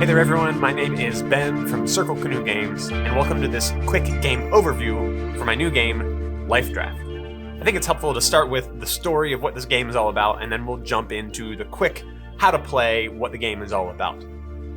Hey there everyone, my name is Ben from Circle Canoe Games, and welcome to this quick game overview for my new game, dRaft. I think it's helpful to start with the story of what this game is all about, and then we'll jump into the quick how to play what the game is all about.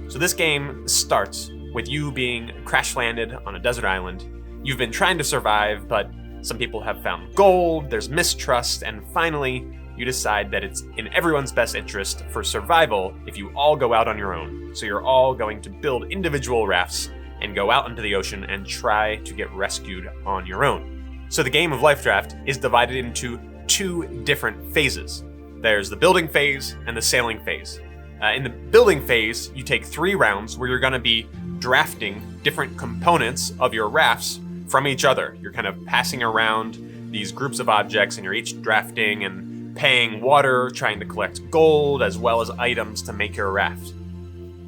So this game starts with you being crash-landed on a desert island. You've been trying to survive, but some people have found gold, there's mistrust, and finally, you decide that it's in everyone's best interest for survival if you all go out on your own. So you're all going to build individual rafts and go out into the ocean and try to get rescued on your own. So the game of dRaft is divided into two different phases. There's the building phase and the sailing phase. In the building phase, you take 3 rounds where you're going to be drafting different components of your rafts from each other. You're kind of passing around these groups of objects and you're each drafting and paying water, trying to collect gold, as well as items to make your raft.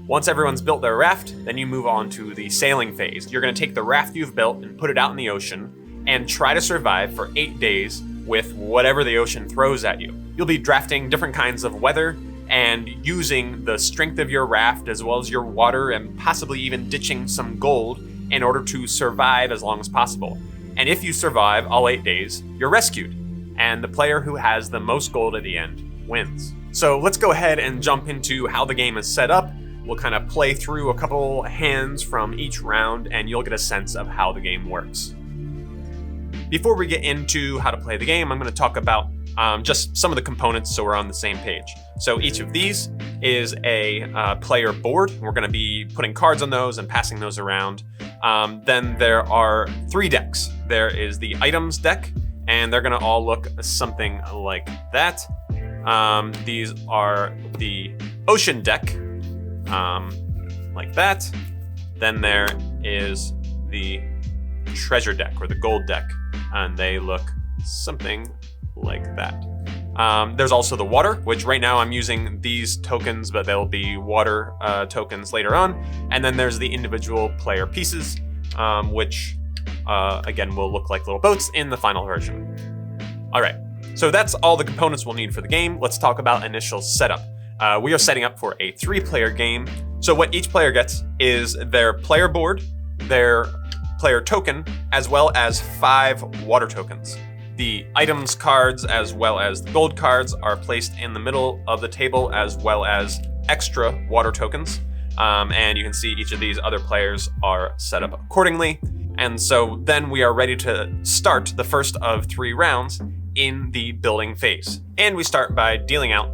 Once everyone's built their raft, then you move on to the sailing phase. You're going to take the raft you've built and put it out in the ocean and try to survive for 8 days with whatever the ocean throws at you. You'll be drafting different kinds of weather and using the strength of your raft as well as your water and possibly even ditching some gold in order to survive as long as possible. And if you survive all 8 days, you're rescued. And the player who has the most gold at the end wins. So let's go ahead and jump into how the game is set up. We'll kind of play through a couple hands from each round and you'll get a sense of how the game works. Before we get into how to play the game, I'm going to talk about just some of the components so we're on the same page. So each of these is a player board. We're going to be putting cards on those and passing those around. Then there are 3 decks. There is the items deck, and they're gonna all look something like that. These are the ocean deck, like that. Then there is the treasure deck, or the gold deck, and they look something like that. There's also the water, which right now I'm using these tokens, but they'll be water tokens later on. And then there's the individual player pieces, which again, will look like little boats in the final version. All right, so that's all the components we'll need for the game. Let's talk about initial setup. We are setting up for a 3-player game. So what each player gets is their player board, their player token, as well as 5 water tokens. The items cards as well as the gold cards are placed in the middle of the table as well as extra water tokens. And you can see each of these other players are set up accordingly. And so then we are ready to start the first of 3 rounds in the building phase. And we start by dealing out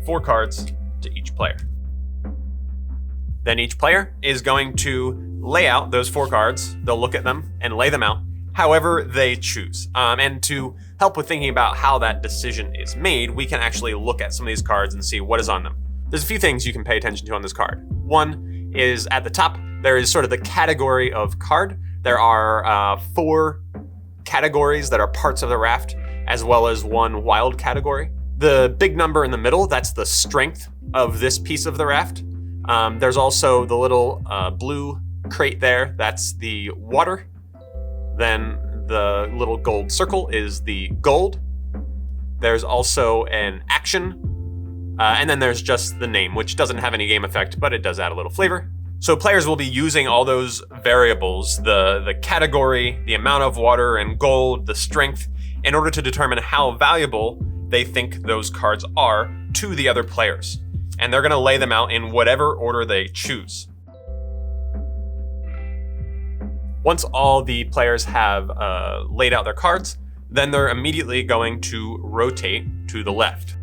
4 cards to each player. Then each player is going to lay out those 4 cards. They'll look at them and lay them out however they choose. And to help with thinking about how that decision is made, we can actually look at some of these cards and see what is on them. There's a few things you can pay attention to on this card. One is at the top, there is sort of the category of card. There are 4 categories that are parts of the raft, as well as 1 wild category. The big number in the middle, that's the strength of this piece of the raft. There's also the little blue crate there, that's the water. Then the little gold circle is the gold. There's also an action, and then there's just the name, which doesn't have any game effect, but it does add a little flavor. So players will be using all those variables, the category, the amount of water and gold, the strength, in order to determine how valuable they think those cards are to the other players. And they're gonna lay them out in whatever order they choose. Once all the players have laid out their cards, then they're immediately going to rotate to the left.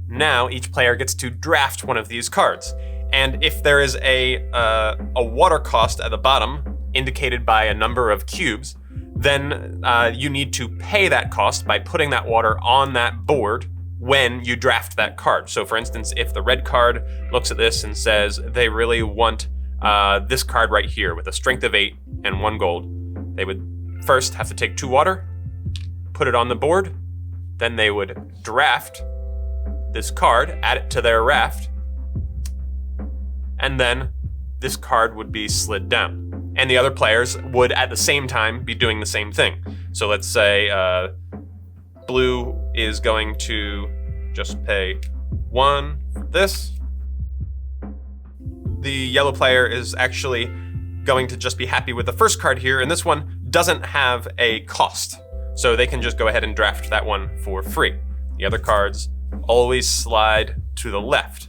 Now each player gets to draft one of these cards. And if there is a water cost at the bottom, indicated by a number of cubes, then you need to pay that cost by putting that water on that board when you draft that card. So for instance, if the red card looks at this and says they really want this card right here with a strength of 8 and 1 gold, they would first have to take 2 water, put it on the board, then they would draft this card, add it to their raft, and then this card would be slid down. And the other players would at the same time be doing the same thing. So let's say blue is going to just pay 1 for this, the yellow player is actually going to just be happy with the first card here, and this one doesn't have a cost. So they can just go ahead and draft that one for free. The other cards always slide to the left.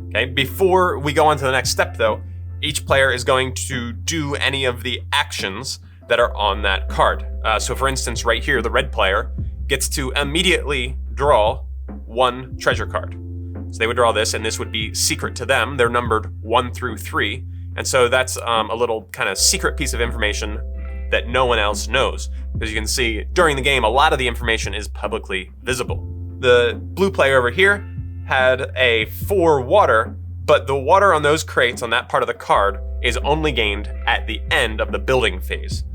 Okay, before we go on to the next step though, each player is going to do any of the actions that are on that card. So for instance, right here, the red player gets to immediately draw one treasure card. So they would draw this, and this would be secret to them. They're numbered 1 through 3. And so that's a little kind of secret piece of information that no one else knows. As you can see, during the game, a lot of the information is publicly visible. The blue player over here had a 4 water, but the water on those crates on that part of the card is only gained at the end of the building phase.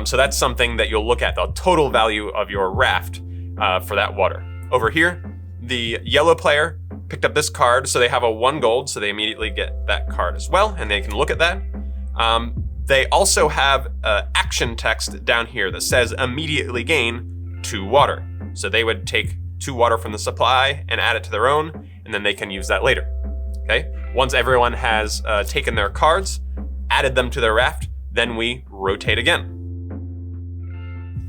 So that's something that you'll look at, the total value of your raft for that water. Over here, the yellow player picked up this card, so they have a 1 gold, so they immediately get that card as well, and they can look at that. They also have action text down here that says immediately gain 2 water. So they would take 2 water from the supply and add it to their own, and then they can use that later. Okay. Once everyone has taken their cards, added them to their raft, then we rotate again.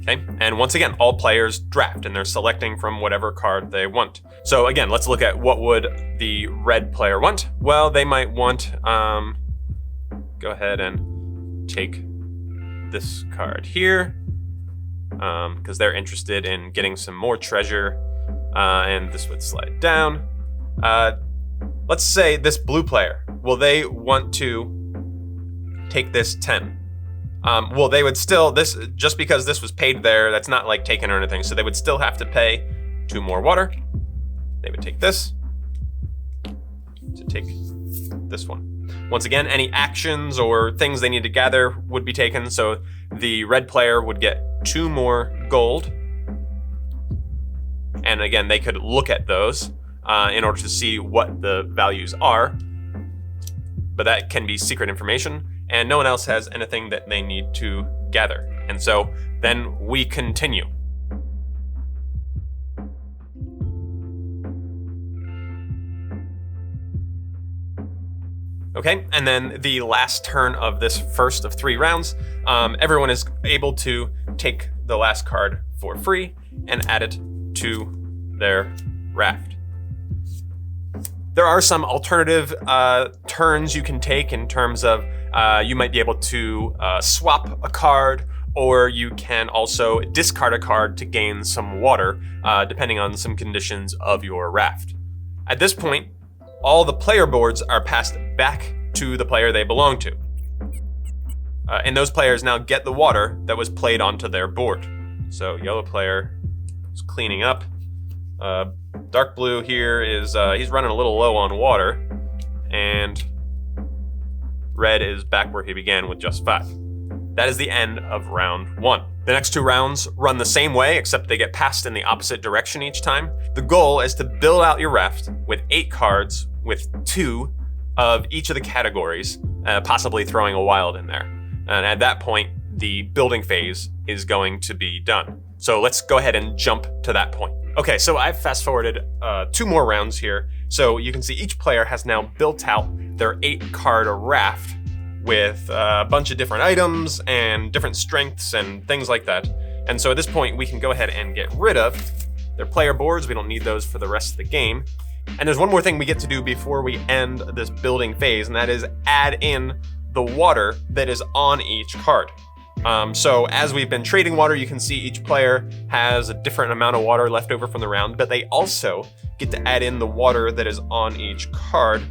Okay, and once again, all players draft, and they're selecting from whatever card they want. So again, let's look at what would the red player want. Well, they might want, go ahead and take this card here, because they're interested in getting some more treasure, and this would slide down. Let's say this blue player, well, they want to take this 10. Well, they would still, just because this was paid there, that's not like taken or anything, so they would still have to pay 2 more water. They would take this to take this one. Once again, any actions or things they need to gather would be taken, so the red player would get 2 more gold. And again, they could look at those in order to see what the values are, but that can be secret information. And no one else has anything that they need to gather. And so then we continue. Okay, and then the last turn of this first of 3 rounds, everyone is able to take the last card for free and add it to their raft. There are some alternative turns you can take in terms of you might be able to swap a card, or you can also discard a card to gain some water, depending on some conditions of your raft. At this point, all the player boards are passed back to the player they belong to. And those players now get the water that was played onto their board. So yellow player is cleaning up. Dark blue here is, he's running a little low on water, and red is back where he began with just 5. That is the end of round 1. The next 2 rounds run the same way, except they get passed in the opposite direction each time. The goal is to build out your raft with 8 cards with 2 of each of the categories, possibly throwing a wild in there. And at that point, the building phase is going to be done. So let's go ahead and jump to that point. Okay, so I've fast forwarded 2 more rounds here. So you can see each player has now built out their 8-card raft with a bunch of different items and different strengths and things like that. And so at this point, we can go ahead and get rid of their player boards. We don't need those for the rest of the game. And there's one more thing we get to do before we end this building phase, and that is add in the water that is on each card. So as we've been trading water, you can see each player has a different amount of water left over from the round, but they also get to add in the water that is on each card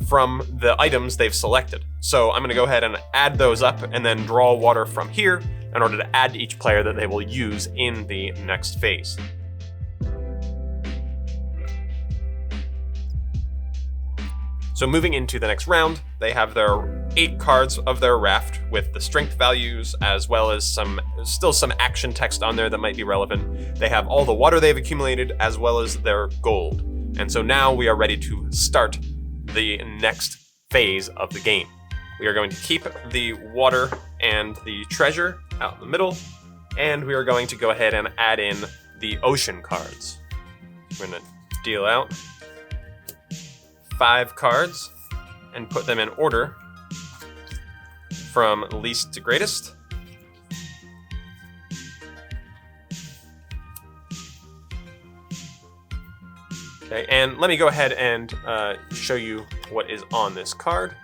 from the items they've selected. So I'm going to go ahead and add those up and then draw water from here in order to add to each player that they will use in the next phase. So moving into the next round, they have their 8 cards of their raft with the strength values, as well as still some action text on there that might be relevant. They have all the water they've accumulated, as well as their gold. And so now we are ready to start the next phase of the game. We are going to keep the water and the treasure out in the middle, and we are going to go ahead and add in the ocean cards. We're going to deal out 5 cards, and put them in order from least to greatest. Okay, and let me go ahead and show you what is on this card.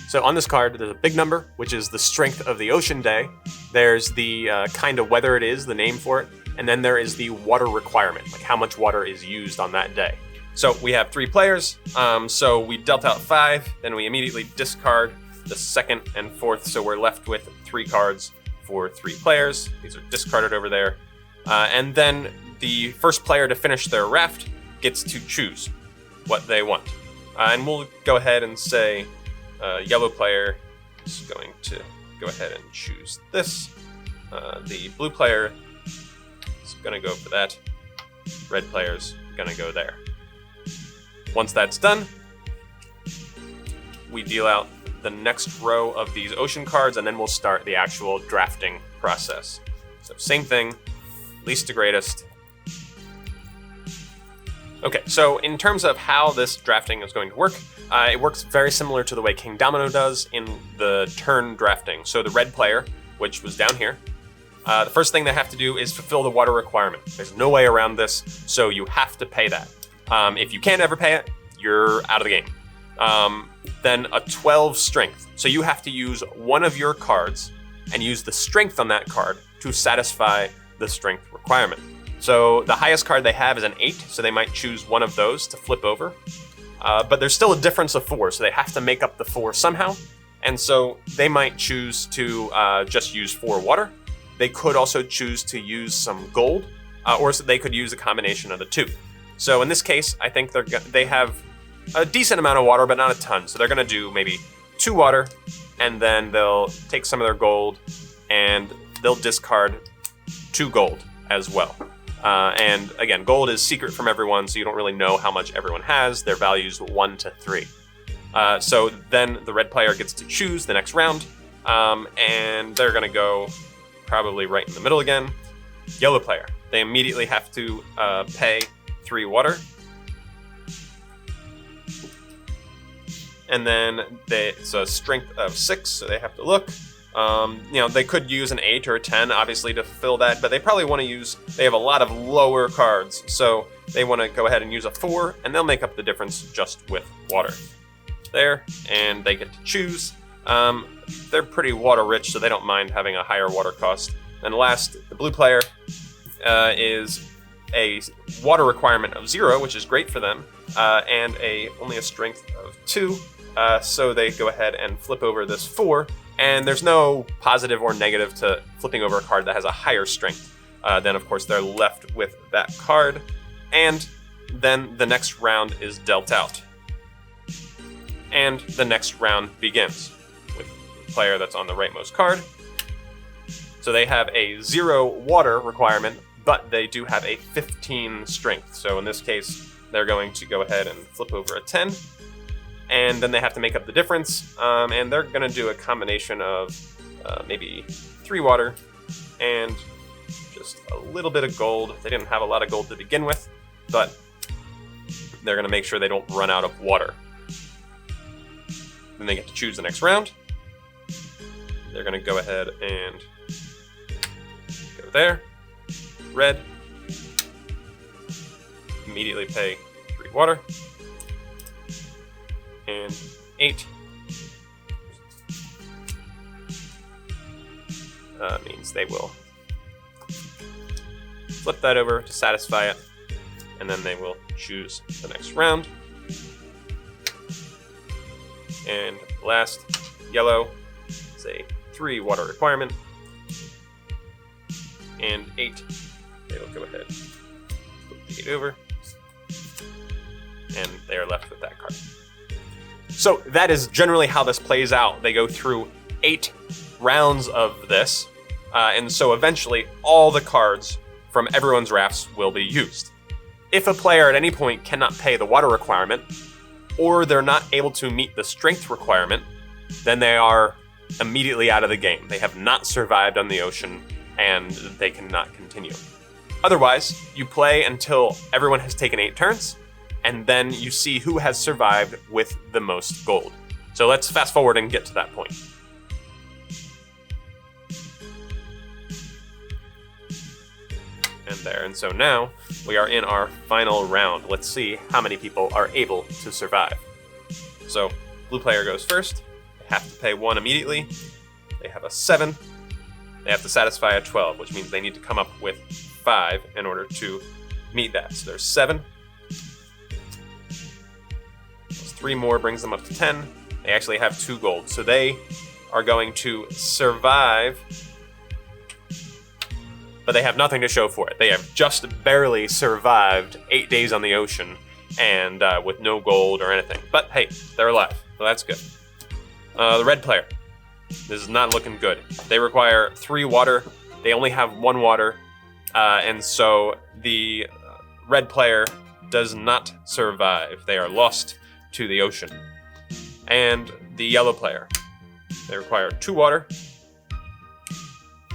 So on this card, there's a big number, which is the strength of the ocean day. There's the kind of weather it is, the name for it, and then there is the water requirement, like how much water is used on that day. So we have 3 players, so we dealt out 5, then we immediately discard the second and fourth, so we're left with 3 cards for 3 players. These are discarded over there. And then the first player to finish their raft gets to choose what they want. And we'll go ahead and say yellow player is going to go ahead and choose this. The blue player is going to go for that. Red player's going to go there. Once that's done, we deal out the next row of these ocean cards, and then we'll start the actual drafting process. So same thing, least to greatest. Okay, so in terms of how this drafting is going to work, it works very similar to the way King Domino does in the turn drafting. So the red player, which was down here, the first thing they have to do is fulfill the water requirement. There's no way around this, so you have to pay that. If you can't ever pay it, you're out of the game. Then a 12 strength. So you have to use one of your cards and use the strength on that card to satisfy the strength requirement. So the highest card they have is an 8, so they might choose one of those to flip over. But there's still a difference of 4, so they have to make up the 4 somehow. And so they might choose to just use 4 water. They could also choose to use some gold, or so they could use a combination of the 2. So in this case, I think they have a decent amount of water, but not a ton. So they're going to do maybe 2 water, and then they'll take some of their gold, and they'll discard 2 gold as well. And again, gold is secret from everyone, so you don't really know how much everyone has. Their values 1 to 3. So then the red player gets to choose the next round, and they're going to go probably right in the middle again. Yellow player, they immediately have to pay 3 water. And then it's a strength of 6, so they have to look. They could use an 8 or a 10, obviously, to fill that, but they probably want to they have a lot of lower cards, so they want to go ahead and use a 4, and they'll make up the difference just with water. There, and they get to choose. They're pretty water rich, so they don't mind having a higher water cost. And last, the blue player is a water requirement of 0, which is great for them, and only a strength of 2. So they go ahead and flip over this 4, and there's no positive or negative to flipping over a card that has a higher strength. Then, of course, they're left with that card, and then the next round is dealt out. And the next round begins with the player that's on the rightmost card. So they have a 0 water requirement, but they do have a 15 strength. So in this case, they're going to go ahead and flip over a 10. And then they have to make up the difference. And they're going to do a combination of maybe 3 water and just a little bit of gold. They didn't have a lot of gold to begin with, but they're going to make sure they don't run out of water. Then they get to choose the next round. They're going to go ahead and go there. Red. Immediately pay 3 water. And 8. Means they will flip that over to satisfy it. And then they will choose the next round. And last, yellow is a 3 water requirement. And 8, they will go ahead, flip the 8 over, and they are left with that card. So that is generally how this plays out. They go through 8 rounds of this, and so eventually all the cards from everyone's rafts will be used. If a player at any point cannot pay the water requirement, or they're not able to meet the strength requirement, then they are immediately out of the game. They have not survived on the ocean, and they cannot continue. Otherwise, you play until everyone has taken 8 turns, and then you see who has survived with the most gold. So let's fast forward and get to that point. And there, and so now we are in our final round. Let's see how many people are able to survive. So blue player goes first. They have to pay 1 immediately. They have a 7. They have to satisfy a 12, which means they need to come up with 5 in order to meet that. So there's 7. Plus 3 more brings them up to 10. They actually have 2 gold, so they are going to survive, but they have nothing to show for it. They have just barely survived 8 days on the ocean and with no gold or anything. But hey, they're alive, so that's good. The red player, this is not looking good. They require 3 water. They only have 1 water, and so the red player does not survive. They are lost to the ocean. And the yellow player, they require 2 water,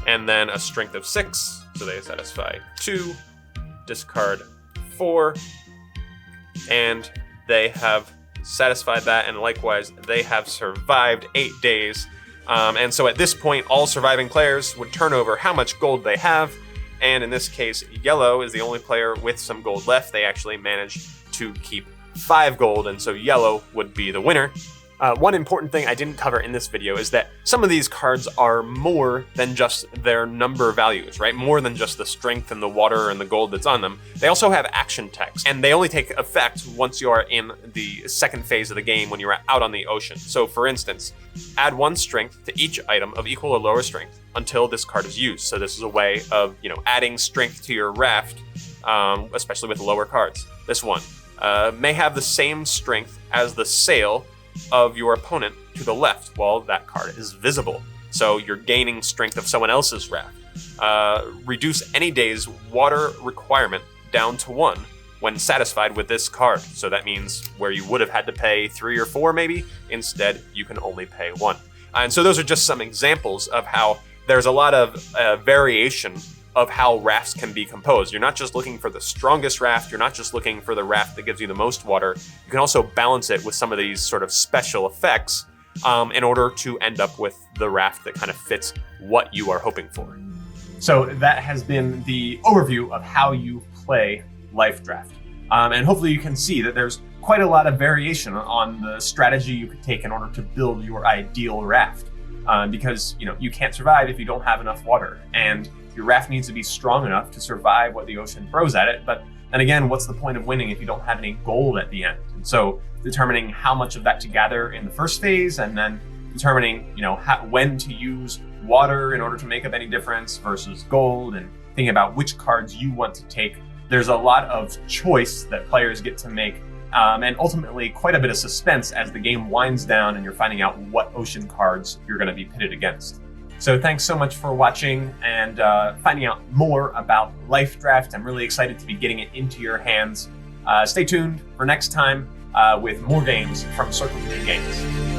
and then a strength of 6, so they satisfy 2, discard 4, and they have satisfied that, and likewise, they have survived 8 days. And so at this point, all surviving players would turn over how much gold they have, and in this case, yellow is the only player with some gold left. They actually managed to keep 5 gold, and so yellow would be the winner. One important thing I didn't cover in this video is that some of these cards are more than just their number values, right? More than just the strength and the water and the gold that's on them. They also have action text, and they only take effect once you are in the second phase of the game when you're out on the ocean. So for instance, add 1 strength to each item of equal or lower strength until this card is used. So this is a way of, adding strength to your raft, especially with lower cards. This one may have the same strength as the sail of your opponent to the left while that card is visible. So you're gaining strength of someone else's raft. Reduce any day's water requirement down to 1 when satisfied with this card. So that means where you would have had to pay 3 or 4 maybe, instead you can only pay 1. And so those are just some examples of how there's a lot of variation of how rafts can be composed. You're not just looking for the strongest raft, you're not just looking for the raft that gives you the most water, you can also balance it with some of these sort of special effects in order to end up with the raft that kind of fits what you are hoping for. So that has been the overview of how you play Life Draft. And hopefully you can see that there's quite a lot of variation on the strategy you could take in order to build your ideal raft. Because you can't survive if you don't have enough water, and your raft needs to be strong enough to survive what the ocean throws at it. But then again, what's the point of winning if you don't have any gold at the end? And so determining how much of that to gather in the first phase, and then determining when to use water in order to make up any difference versus gold, and thinking about which cards you want to take. There's a lot of choice that players get to make, and ultimately quite a bit of suspense as the game winds down and you're finding out what ocean cards you're going to be pitted against. So thanks so much for watching and finding out more about Life Draft. I'm really excited to be getting it into your hands. Stay tuned for next time with more games from Circle Games.